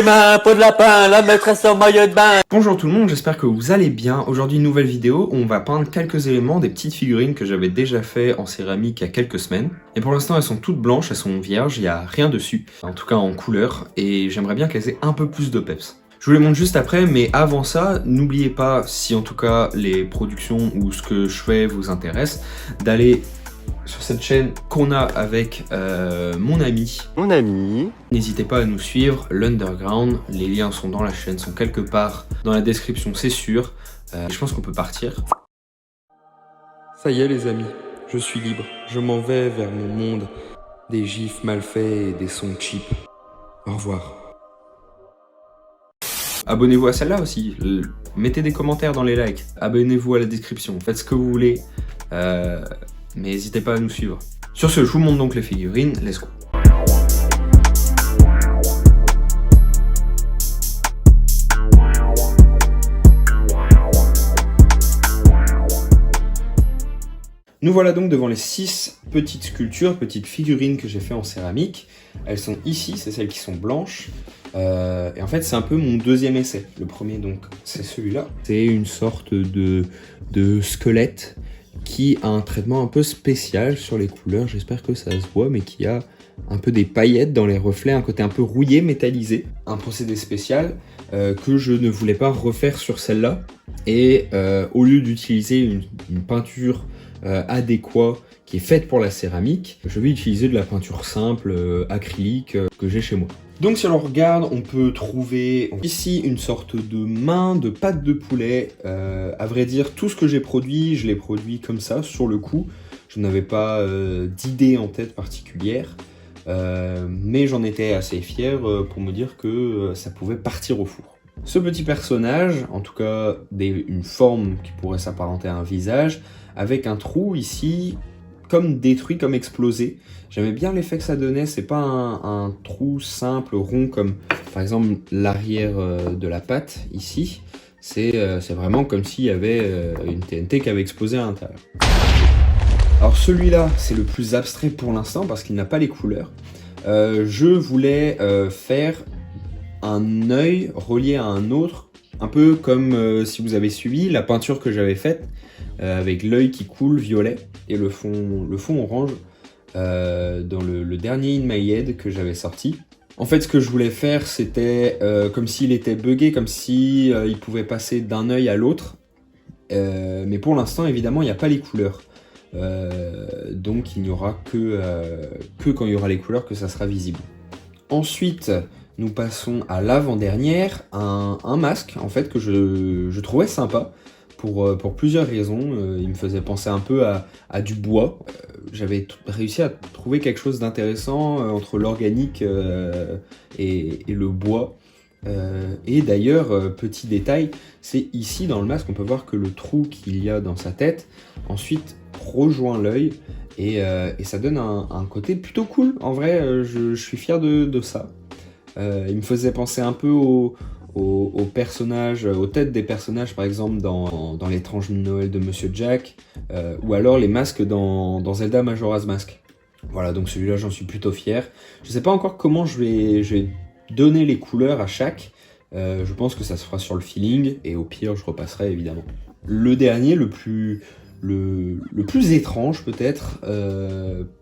demain, peau de lapin, la maîtresse en maillot de bain. Bonjour tout le monde, j'espère que vous allez bien. Aujourd'hui, une nouvelle vidéo où on va peindre quelques éléments des petites figurines que j'avais déjà fait en céramique il y a quelques semaines. Et pour l'instant, elles sont toutes blanches, elles sont vierges, il n'y a rien dessus, en tout cas en couleur, et j'aimerais bien qu'elles aient un peu plus de peps. Je vous les montre juste après, mais avant ça, n'oubliez pas, si en tout cas les productions ou ce que je fais vous intéresse, d'aller sur cette chaîne qu'on a avec mon ami. N'hésitez pas à nous suivre, l'Underground, les liens sont dans la chaîne, sont quelque part dans la description, c'est sûr. Je pense qu'on peut partir. Ça y est les amis, je suis libre, je m'en vais vers mon monde des gifs mal faits et des sons cheap. Au revoir. Abonnez-vous à celle-là aussi, mettez des commentaires dans les likes, abonnez-vous à la description, faites ce que vous voulez, mais n'hésitez pas à nous suivre. Sur ce, je vous montre donc les figurines, let's go. Nous voilà donc devant les 6 petites sculptures, petites figurines que j'ai fait en céramique. Elles sont ici, c'est celles qui sont blanches. Et en fait, c'est un peu mon deuxième essai. Le premier, donc, c'est celui-là. C'est une sorte de squelette qui a un traitement un peu spécial sur les couleurs. J'espère que ça se voit, mais qui a un peu des paillettes dans les reflets, un côté un peu rouillé, métallisé. Un procédé spécial que je ne voulais pas refaire sur celle-là. Et au lieu d'utiliser une peinture adéquate qui est faite pour la céramique, je vais utiliser de la peinture simple, acrylique, que j'ai chez moi. Donc si on regarde, on peut trouver ici une sorte de main, de patte de poulet. À vrai dire, tout ce que j'ai produit, je l'ai produit comme ça, sur le coup. Je n'avais pas d'idée en tête particulière, mais j'en étais assez fier pour me dire que ça pouvait partir au four. Ce petit personnage, en tout cas une forme qui pourrait s'apparenter à un visage, avec un trou ici, comme détruit, comme explosé. J'aimais bien l'effet que ça donnait, c'est pas un trou simple, rond, comme par exemple l'arrière de la patte, ici. C'est vraiment comme s'il y avait une TNT qui avait explosé à l'intérieur. Alors celui-là, c'est le plus abstrait pour l'instant, parce qu'il n'a pas les couleurs. Je voulais faire un œil relié à un autre, un peu comme si vous avez suivi la peinture que j'avais faite, avec l'œil qui coule violet et le fond orange dans le dernier In My Head que j'avais sorti. En fait, ce que je voulais faire, c'était comme s'il était buggé, comme si il pouvait passer d'un œil à l'autre. Mais pour l'instant, évidemment, il n'y a pas les couleurs. Donc, il n'y aura que quand il y aura les couleurs que ça sera visible. Ensuite, nous passons à l'avant-dernière, un masque en fait que je trouvais sympa. Pour plusieurs raisons. Il me faisait penser un peu à du bois. J'avais réussi à trouver quelque chose d'intéressant entre l'organique et le bois. Et d'ailleurs, petit détail, c'est ici dans le masque, on peut voir que le trou qu'il y a dans sa tête, ensuite rejoint l'œil, et ça donne un côté plutôt cool. En vrai, je suis fier de ça. Il me faisait penser un peu aux personnages, aux têtes des personnages, par exemple dans l'étrange Noël de Monsieur Jack, ou alors les masques dans Zelda Majora's Mask. Voilà, donc celui-là j'en suis plutôt fier. Je sais pas encore comment je vais donner les couleurs à chaque. Je pense que ça se fera sur le feeling, et au pire je repasserai évidemment. Le dernier, le plus étrange peut-être,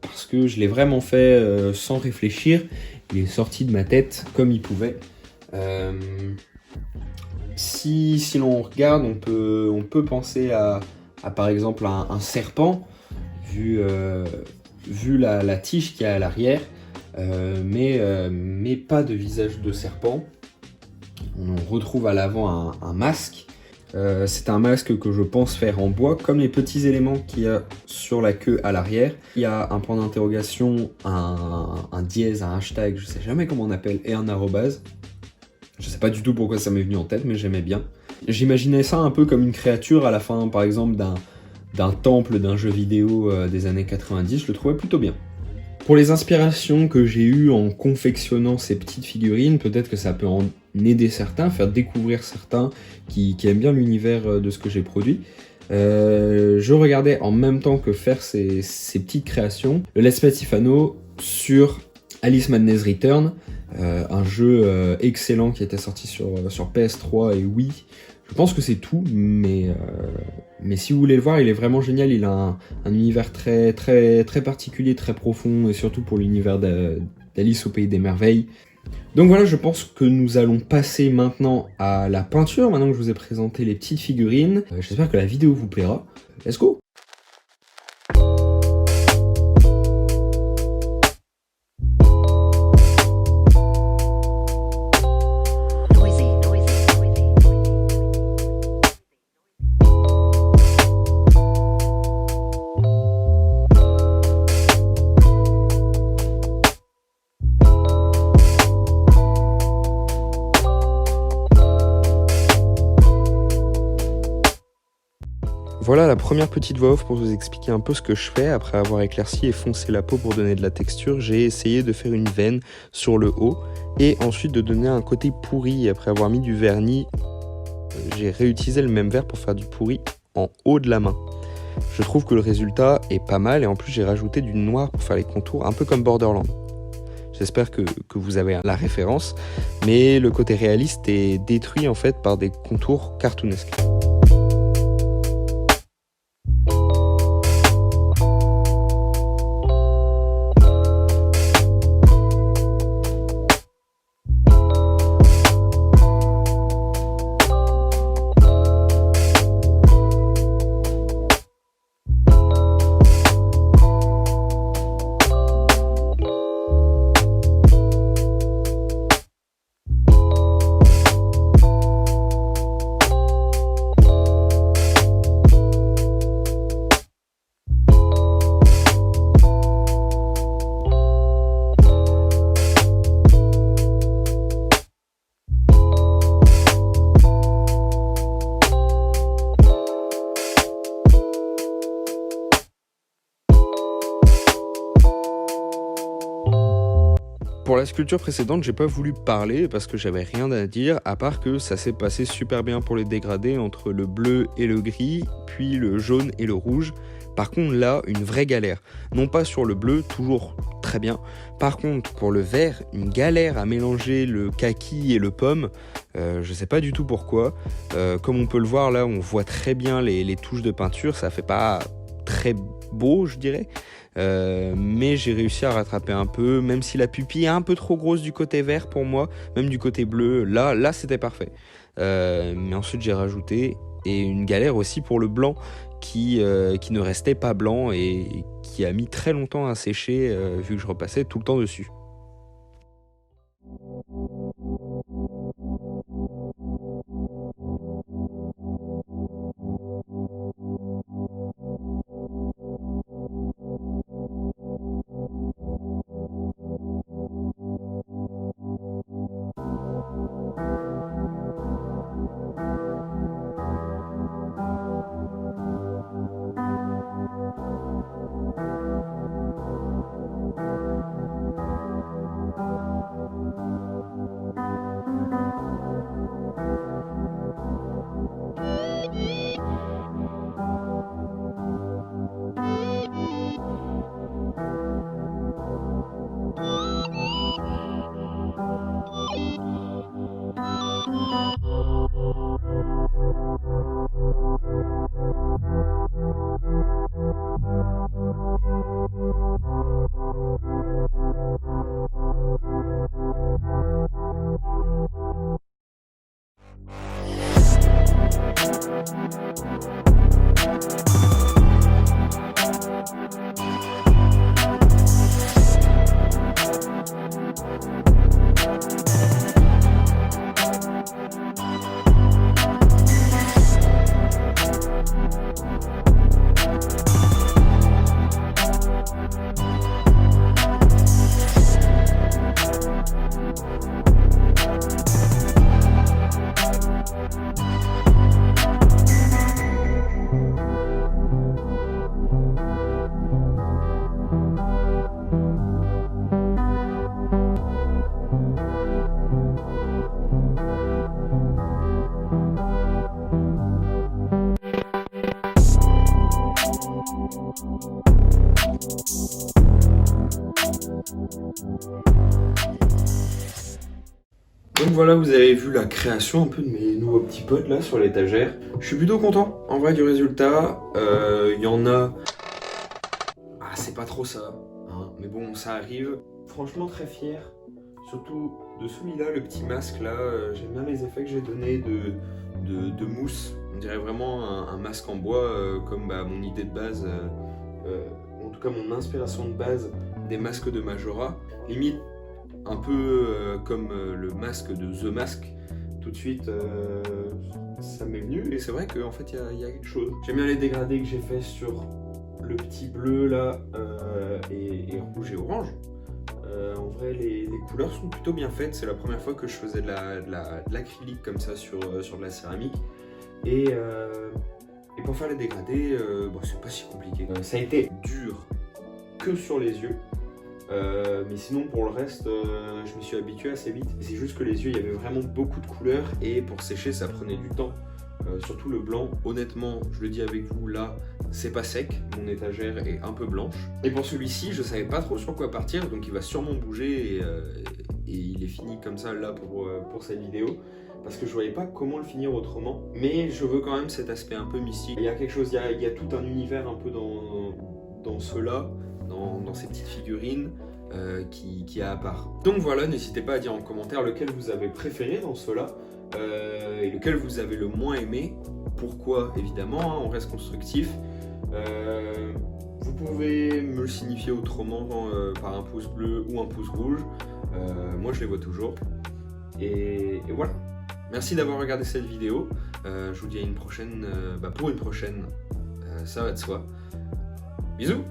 parce que je l'ai vraiment fait sans réfléchir. Il est sorti de ma tête comme il pouvait. Si l'on regarde, on peut penser à par exemple un serpent, vu la tige qu'il y a à l'arrière, mais pas de visage de serpent. On retrouve à l'avant un masque. C'est un masque que je pense faire en bois, comme les petits éléments qu'il y a sur la queue à l'arrière. Il y a un point d'interrogation, un dièse, un hashtag, je sais jamais comment on appelle, et un arrobase. Je sais pas du tout pourquoi ça m'est venu en tête, mais j'aimais bien. J'imaginais ça un peu comme une créature à la fin, par exemple, d'un temple d'un jeu vidéo des années 90, je le trouvais plutôt bien. Pour les inspirations que j'ai eues en confectionnant ces petites figurines, peut-être que ça peut en aider certains, faire découvrir certains qui aiment bien l'univers de ce que j'ai produit. Je regardais en même temps que faire ces petites créations le Let's Play Tifano sur Alice Madness Return, un jeu excellent qui était sorti sur PS3 et Wii. Je pense que c'est tout, mais si vous voulez le voir, il est vraiment génial. Il a un univers très, très, très particulier, très profond, et surtout pour l'univers d'Alice au Pays des Merveilles. Donc voilà, je pense que nous allons passer maintenant à la peinture, maintenant que je vous ai présenté les petites figurines. J'espère que la vidéo vous plaira. Let's go! Voilà la première petite voix off pour vous expliquer un peu ce que je fais. Après avoir éclairci et foncé la peau pour donner de la texture, j'ai essayé de faire une veine sur le haut et ensuite de donner un côté pourri. Après avoir mis du vernis, j'ai réutilisé le même verre pour faire du pourri en haut de la main. Je trouve que le résultat est pas mal et en plus j'ai rajouté du noir pour faire les contours, un peu comme Borderlands. J'espère que vous avez la référence, mais le côté réaliste est détruit en fait par des contours cartoonesques. Pour la sculpture précédente, j'ai pas voulu parler parce que j'avais rien à dire, à part que ça s'est passé super bien pour les dégradés entre le bleu et le gris, puis le jaune et le rouge. Par contre là, une vraie galère. Non pas sur le bleu, toujours très bien. Par contre, pour le vert, une galère à mélanger le kaki et le pomme. Je sais pas du tout pourquoi. Comme on peut le voir là, on voit très bien les touches de peinture. Ça fait pas très beau, je dirais. Mais j'ai réussi à rattraper un peu, même si la pupille est un peu trop grosse du côté vert pour moi, même du côté bleu, là c'était parfait. Mais ensuite j'ai rajouté, et une galère aussi pour le blanc qui ne restait pas blanc et qui a mis très longtemps à sécher vu que je repassais tout le temps dessus. Donc voilà, vous avez vu la création un peu de mes nouveaux petits potes là sur l'étagère. Je suis plutôt content en vrai du résultat. Il y en a... Ah, c'est pas trop ça, hein, mais bon, ça arrive. Franchement très fier, surtout de celui-là, le petit masque là. J'aime bien les effets que j'ai donnés de mousse. On dirait vraiment un masque en bois, comme mon idée de base, en tout cas mon inspiration de base des masques de Majora. Limite un peu comme le masque de The Mask. Tout de suite, ça m'est venu et c'est vrai qu'en fait il y a quelque chose. J'aime bien les dégradés que j'ai fait sur le petit bleu là et rouge et orange. En vrai, les couleurs sont plutôt bien faites. C'est la première fois que je faisais de l'acrylique comme ça sur de la céramique. Et pour faire les dégradés, c'est pas si compliqué. Ça a été dur que sur les yeux. Mais sinon, pour le reste, je me suis habitué assez vite. C'est juste que les yeux, il y avait vraiment beaucoup de couleurs. Et pour sécher, ça prenait du temps. Surtout le blanc, honnêtement, je le dis avec vous, là, c'est pas sec, mon étagère est un peu blanche. Et pour celui-ci, je savais pas trop sur quoi partir, donc il va sûrement bouger et il est fini comme ça là pour cette vidéo. Parce que je voyais pas comment le finir autrement, mais je veux quand même cet aspect un peu mystique. Il y a quelque chose, il y a tout un univers un peu dans ceux-là, dans ces petites figurines. Qui est à part. Donc voilà, n'hésitez pas à dire en commentaire lequel vous avez préféré dans ceux-là et lequel vous avez le moins aimé. Pourquoi, évidemment, hein, on reste constructif. Vous pouvez me le signifier autrement par un pouce bleu ou un pouce rouge. Moi je les vois toujours. Et voilà. Merci d'avoir regardé cette vidéo. Je vous dis à une prochaine, pour une prochaine. Ça va de soi. Bisous.